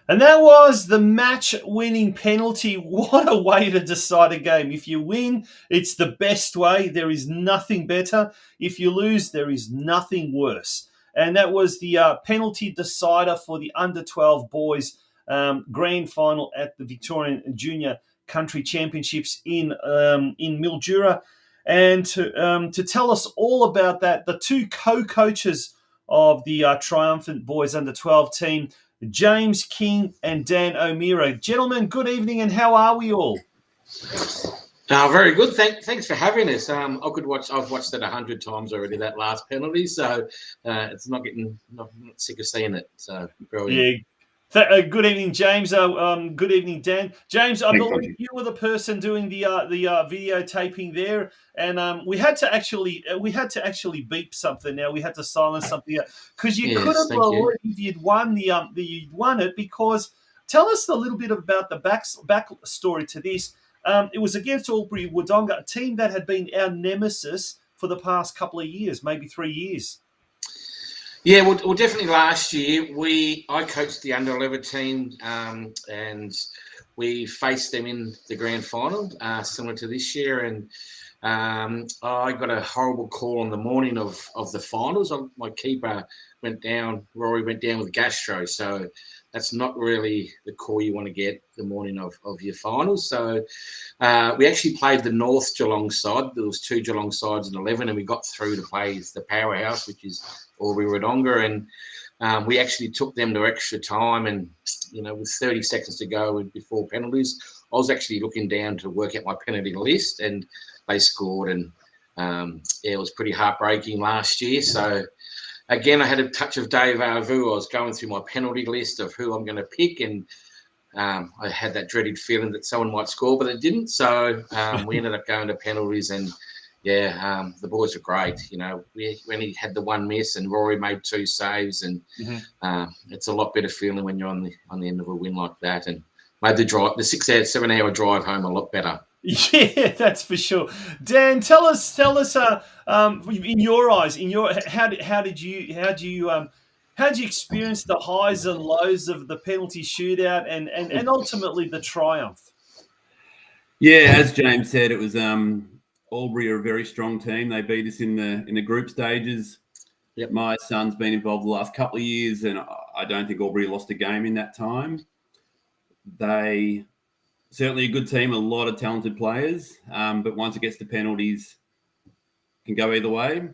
And that was the match-winning penalty. What a way to decide a game. If you win, it's the best way. There is nothing better. If you lose, there is nothing worse. And that was the penalty decider for the under-12 boys grand final at the Victorian Junior Country Championships in Mildura. And to tell us all about that, the two co-coaches of the triumphant boys under-12 team, James King and Dan O'Meara. Gentlemen, good evening, and how are we all? Very good. Thanks for having us. I've watched it 100 times already, that last penalty, so it's not sick of seeing it. So brilliant. Yeah. Good evening, James. Good evening, Dan. James, I believe you were the person doing the videotaping there, and we had to actually beep something. Now we had to silence something because you couldn't believe you'd won you'd won it. Because tell us a little bit about the back story to this. It was against Albury Wodonga, a team that had been our nemesis for the past couple of years, maybe 3 years. Yeah, well, definitely last year I coached the under-11 team, and we faced them in the grand final, similar to this year. And I got a horrible call on the morning of the finals. My keeper Rory went down with gastro, so that's not really the call you want to get the morning of your finals. So we actually played the North Geelong side. There was two Geelong sides in 11, and we got through to play the powerhouse, which is Albury Wodonga, and we actually took them to extra time. And with 30 seconds to go before penalties, I was actually looking down to work out my penalty list, and they scored. And it was pretty heartbreaking last year. So again, I had a touch of deja vu. I was going through my penalty list of who I'm going to pick, and I had that dreaded feeling that someone might score, but it didn't. So we ended up going to penalties, and the boys were great. We only had the one miss, and Rory made two saves, and it's a lot better feeling when you're on the end of a win like that, and made the 7 hour drive home a lot better. Yeah, that's for sure. Dan, tell us, in your eyes, how did you experience the highs and lows of the penalty shootout and ultimately the triumph? Yeah, as James said, it was Albury are a very strong team. They beat us in the group stages. Yep. My son's been involved the last couple of years, and I don't think Albury lost a game in that time. They certainly a good team, a lot of talented players, but once it gets to penalties, it can go either way.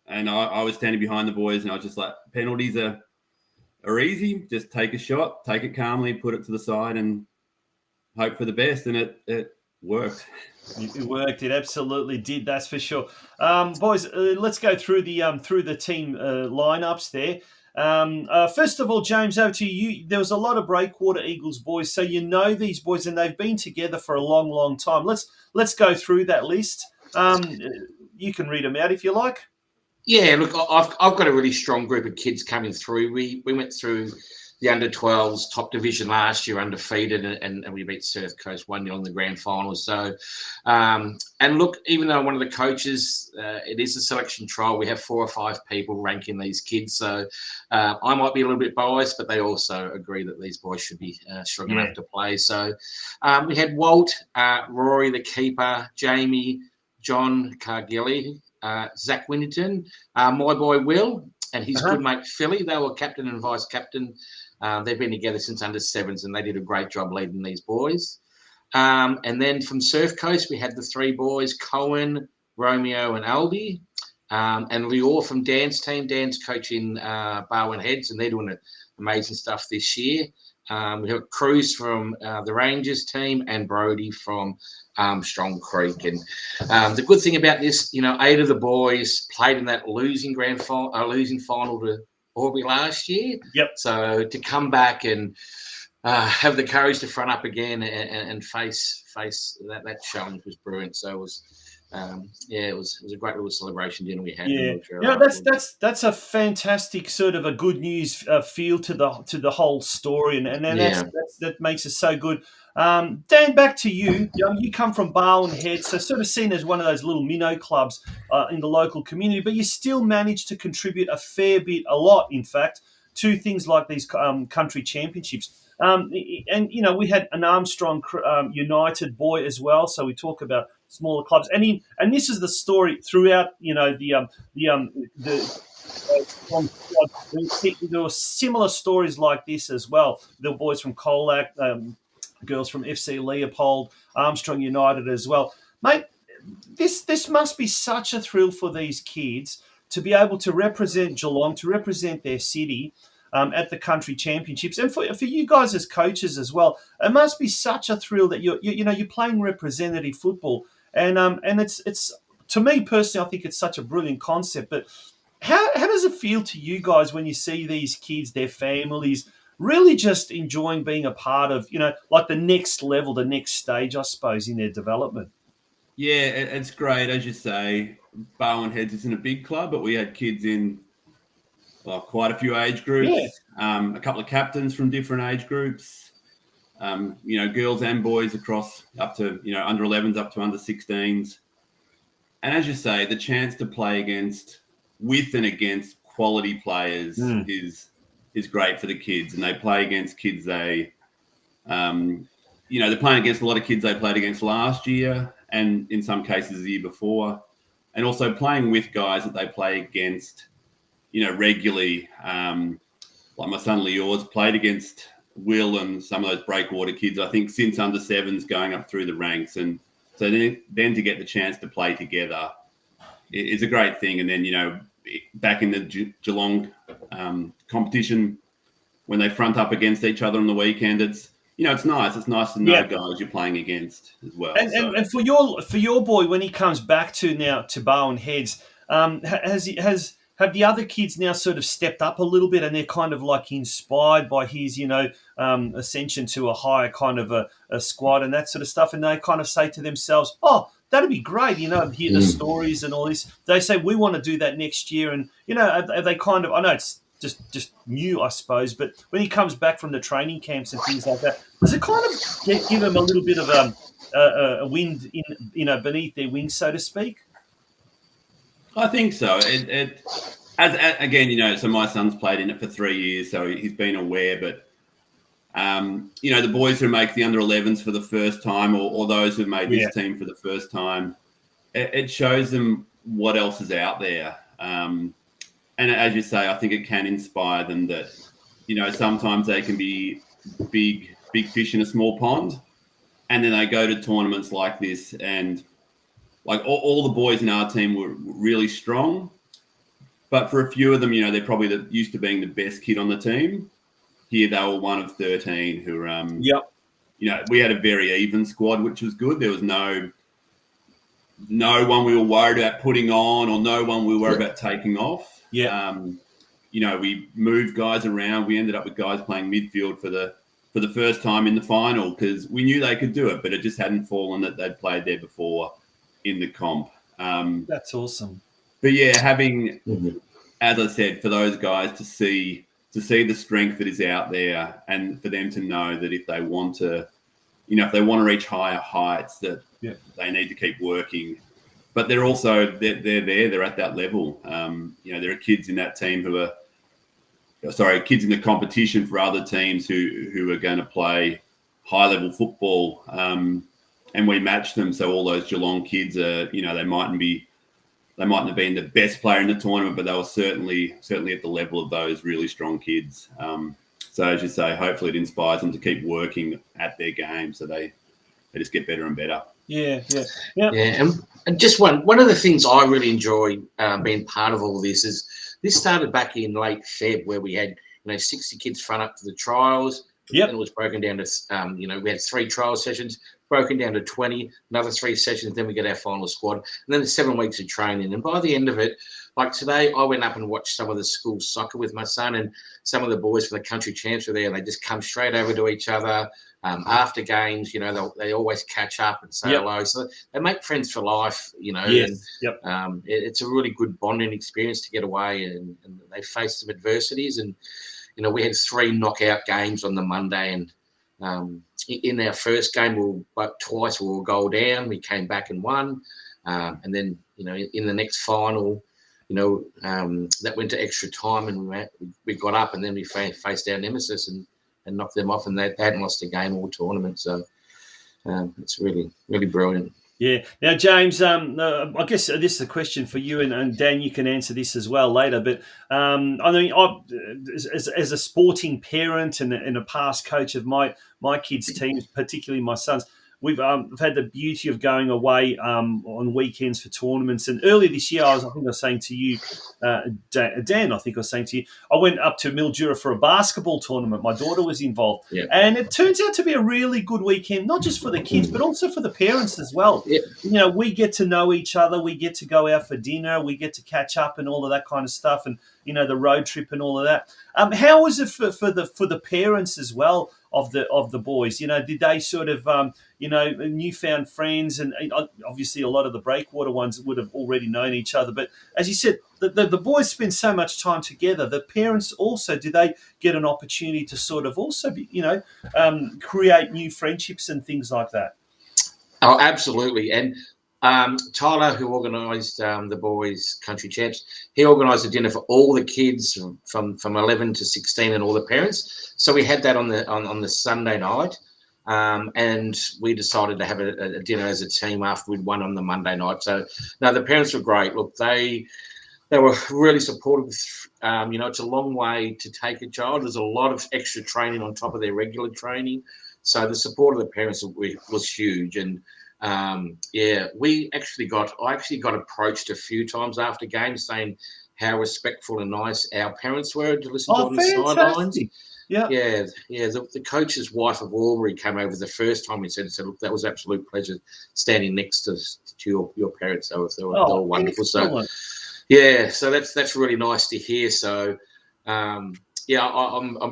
And I was standing behind the boys, and I was just like, penalties are easy. Just take a shot, take it calmly, put it to the side, and hope for the best. And it worked. It worked. It absolutely did. That's for sure. Boys, let's go through the team lineups there. First of all, James, over to you. There was a lot of Breakwater Eagles boys, so you know these boys, and they've been together for a long, long time. Let's go through that list. You can read them out if you like. Yeah, look, I've got a really strong group of kids coming through. We went through the under-12s top division last year, undefeated, and we beat Surf Coast 1-0 in the grand final. So, and look, even though one of the coaches, it is a selection trial, we have 4 or 5 people ranking these kids. So I might be a little bit biased, but they also agree that these boys should be strong enough to play. So we had Walt, Rory, the keeper, Jamie, John Cargilly, Zach Winterton, my boy Will, and his good mate Philly. They were captain and vice captain. They've been together since under 7s, and they did a great job leading these boys. And then from Surf Coast, we had the 3 boys, Cohen, Romeo, and Albi. And Lior from Dan's team. Dan's coaching Barwon Heads, and they're doing amazing stuff this year. We have Cruz from the Rangers team, and Brody from Strong Creek. And the good thing about this, 8 of the boys played in that losing final to Aubrey last year. Yep. So to come back and have the courage to front up again and face that challenge was brilliant. So it was. It was a great little celebration dinner we had. Yeah, that's a fantastic sort of a good news feel to the whole story, and that makes it so good. Dan, back to you. You come from Barwon Heads, so sort of seen as one of those little minnow clubs in the local community, but you still managed to contribute a lot, in fact, to things like these country championships. And we had an Armstrong United boy as well, so we talk about smaller clubs, and this is the story throughout. There were similar stories like this as well. The boys from Colac, girls from FC Leopold, Armstrong United as well, mate. This must be such a thrill for these kids to be able to represent Geelong, to represent their city. At the country championships, and for you guys as coaches as well, it must be such a thrill that you're playing representative football, and it's to me personally, I think it's such a brilliant concept. But how does it feel to you guys when you see these kids, their families, really just enjoying being a part of like the next level, the next stage, I suppose, in their development? Yeah, it's great, as you say. Barwon Heads isn't a big club, but we had kids in. Well, quite a few age groups, a couple of captains from different age groups, girls and boys across up to, under 11s up to under 16s. And as you say, the chance to play with and against quality players is great for the kids. And they play against kids they're playing against a lot of kids they played against last year and in some cases the year before. And also playing with guys that they play against regularly, like my son Leor's played against Will and some of those Breakwater kids, I think, since under 7s going up through the ranks. And so then to get the chance to play together is a great thing. And then, back in the Geelong competition, when they front up against each other on the weekend, it's nice. It's nice to know guys you're playing against as well. And for your boy, when he comes back to Barwon Heads, have the other kids now sort of stepped up a little bit, and they're kind of like inspired by his, ascension to a higher kind of a squad and that sort of stuff, and they kind of say to themselves, "Oh, that'd be great," hear the stories and all this. They say, "We want to do that next year," and are they kind of? I know it's just new, I suppose, but when he comes back from the training camps and things like that, does it kind of give them a little bit of a wind in beneath their wings, so to speak? I think so. Again, so my son's played in it for 3 years, so he's been aware. But the boys who make the under 11s for the first time, or those who made this team for the first time, it shows them what else is out there. And as you say, I think it can inspire them that sometimes they can be big fish in a small pond, and then they go to tournaments like this and. Like all the boys in our team were really strong, but for a few of them, they're probably used to being the best kid on the team. Here they were one of 13 who, we had a very even squad, which was good. There was no one we were worried about putting on, or no one we were worried about taking off. Yeah. we moved guys around. We ended up with guys playing midfield for the first time in the final because we knew they could do it, but it just hadn't fallen that they'd played there before in the comp. That's awesome. But yeah, having, as I said, for those guys to see the strength that is out there, and for them to know that if they want to, if they want to reach higher heights, that they need to keep working. But they're also they're at that level. There are kids in that team kids in the competition for other teams who are going to play high level football, and we match them. So all those Geelong kids are, they mightn't have been the best player in the tournament, but they were certainly at the level of those really strong kids. So as you say, hopefully it inspires them to keep working at their game so they just get better and better. Yeah. And just one of the things I really enjoy being part of all this is this started back in late Feb where we had 60 kids front up to the trials. Yep. And it was broken down to we had 3 trial sessions, broken down to 20, another 3 sessions, then we get our final squad, and then there's 7 weeks of training. And by the end of it, like today, I went up and watched some of the school soccer with my son, and some of the boys from the country champs were there, and they just come straight over to each other after games. They always catch up and say hello. So they make friends for life, Yes. And it's a really good bonding experience to get away, and they face some adversities. And we had 3 knockout games on the Monday, and in our first game, twice we were goal down. We came back and won, and then in the next final, that went to extra time, and we got up, and then we faced our nemesis and knocked them off, and they hadn't lost a game all tournament. So it's really, really brilliant. Yeah. Now, James, I guess this is a question for you, and Dan, you can answer this as well later. But as a sporting parent and a past coach of my kids' teams, particularly my sons, we've had the beauty of going away on weekends for tournaments. And earlier this year, I was saying to you, Dan, I went up to Mildura for a basketball tournament. My daughter was involved. Yeah. And it turns out to be a really good weekend, not just for the kids, but also for the parents as well. Yeah. We get to know each other. We get to go out for dinner. We get to catch up and all of that kind of stuff, and, the road trip and all of that. How was it for the parents as well of the boys? Did they sort of, newfound friends, and obviously a lot of the Breakwater ones would have already known each other. But as you said, the boys spend so much time together. The parents also, do they get an opportunity to sort of also be, create new friendships and things like that? Oh, absolutely. And Tyler, who organised the boys' country champs, he organised a dinner for all the kids from 11 to 16 and all the parents. So we had that on the Sunday night, and we decided to have a dinner as a team after we'd won on the Monday night. So no, the parents were great. Look, they were really supportive. It's a long way to take a child. There's a lot of extra training on top of their regular training. So the support of the parents was huge. And I actually got approached a few times after games saying how respectful and nice our parents were to listen to on the sidelines. Yeah. The coach's wife of Albury came over the first time and said, look, that was an absolute pleasure standing next to your parents. They were wonderful. Excellent. So so that's really nice to hear. So I'm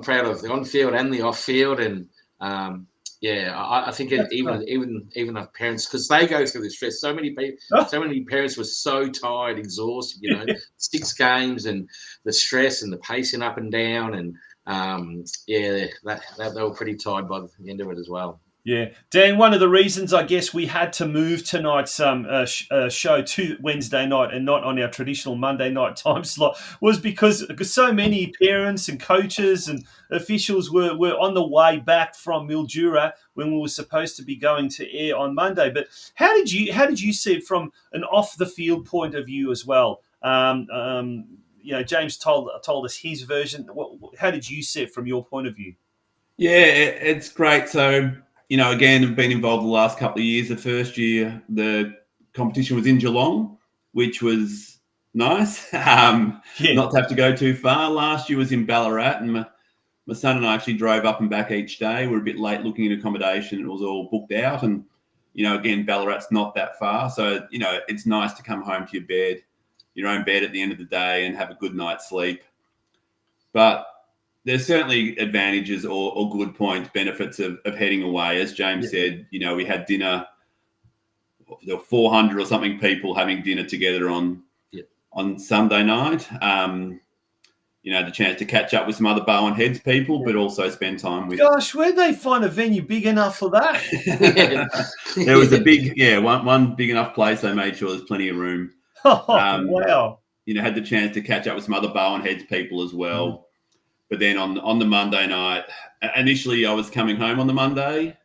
proud of the on field and the off field, and I think even our parents, because they go through the stress. So many parents were so tired, exhausted. 6 games and the stress and the pacing up and down, and they were pretty tired by the end of it as well. Yeah, Dan, one of the reasons I guess we had to move tonight's show to Wednesday night and not on our traditional Monday night time slot was because so many parents and coaches and officials were on the way back from Mildura when we were supposed to be going to air on Monday. But how did you see it from an off the field point of view as well? James told us his version. How did you see it from your point of view? Yeah, it's great. So, again, I've been involved the last couple of years. The first year, the competition was in Geelong, which was nice. Not to have to go too far. Last year was in Ballarat, and my son and I actually drove up and back each day. We're a bit late looking at accommodation. It was all booked out. And, again, Ballarat's not that far. So, it's nice to come home to your own bed at the end of the day and have a good night's sleep. But there's certainly advantages or good points, benefits of heading away. As James said, we had dinner. There were 400 or something people having dinner together on Sunday night. The chance to catch up with some other Bowen Heads people, but also spend time with. Gosh, where'd they find a venue big enough for that? There was a big, one big enough place. They made sure there's plenty of room. Oh, wow. Had the chance to catch up with some other Bowen Heads people as well. But then on the Monday night, initially I was coming home on the Monday,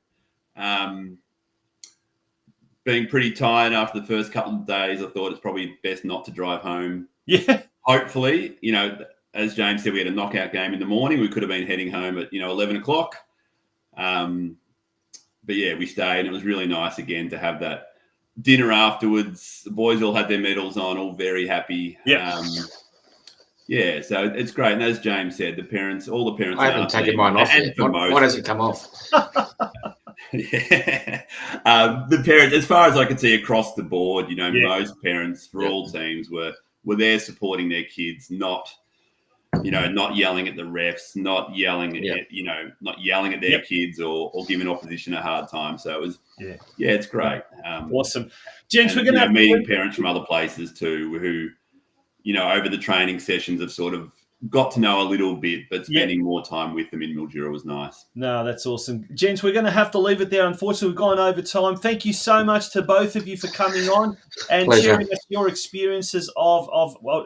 being pretty tired after the first couple of days. I thought it's probably best not to drive home. Yeah. Hopefully, as James said, we had a knockout game in the morning. We could have been heading home at 11 o'clock. But yeah, we stayed, and it was really nice again to have that dinner afterwards. The boys all had their medals on, all very happy. So it's great. And as James said, all the parents. I haven't taken mine off. Why does it come off? The parents, as far as I could see across the board, most parents for all teams were there supporting their kids, not yelling at the refs, not yelling at their kids or giving opposition a hard time. So it was, it's great. Awesome. Gents, we're going to have meeting parents from other places too, who, over the training sessions have sort of got to know a little bit, but spending more time with them in Mildura was nice. No, that's awesome. Gents, we're going to have to leave it there. Unfortunately, we've gone over time. Thank you so much to both of you for coming on and sharing us your experiences of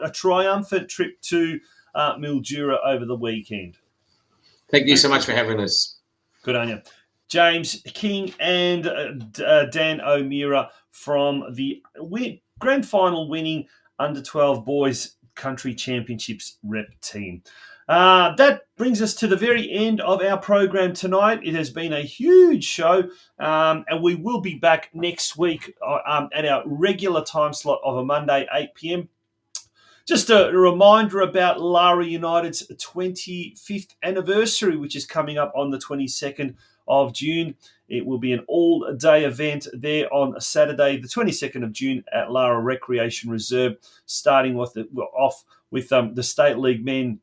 a triumphant trip to Mildura over the weekend. Thank you so much for having us. Good on you. James King and Dan O'Meara from the grand final winning Under-12 Boys Country Championships rep team. That brings us to the very end of our program tonight. It has been a huge show, and we will be back next week at our regular time slot of a Monday, 8 p.m. Just a reminder about Lara United's 25th anniversary, which is coming up on the 22nd of June. It will be an all-day event there on Saturday, the 22nd of June at Lara Recreation Reserve, starting off with the State League men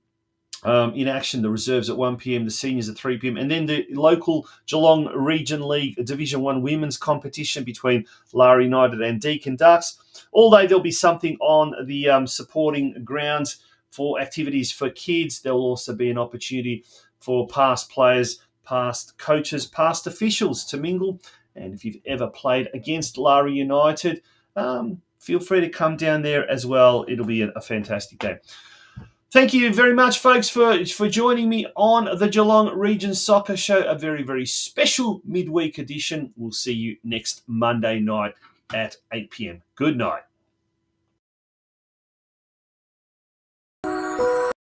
in action, the reserves at 1 p.m, the seniors at 3 p.m, and then the local Geelong Region League Division 1 women's competition between Lara United and Deakin Ducks. All day there'll be something on the supporting grounds for activities for kids. There will also be an opportunity for past players, past coaches, past officials to mingle. And if you've ever played against Lara United, feel free to come down there as well. It'll be a fantastic game. Thank you very much, folks, for joining me on the Geelong Region Soccer Show, a very, very special midweek edition. We'll see you next Monday night at 8 p.m. Good night.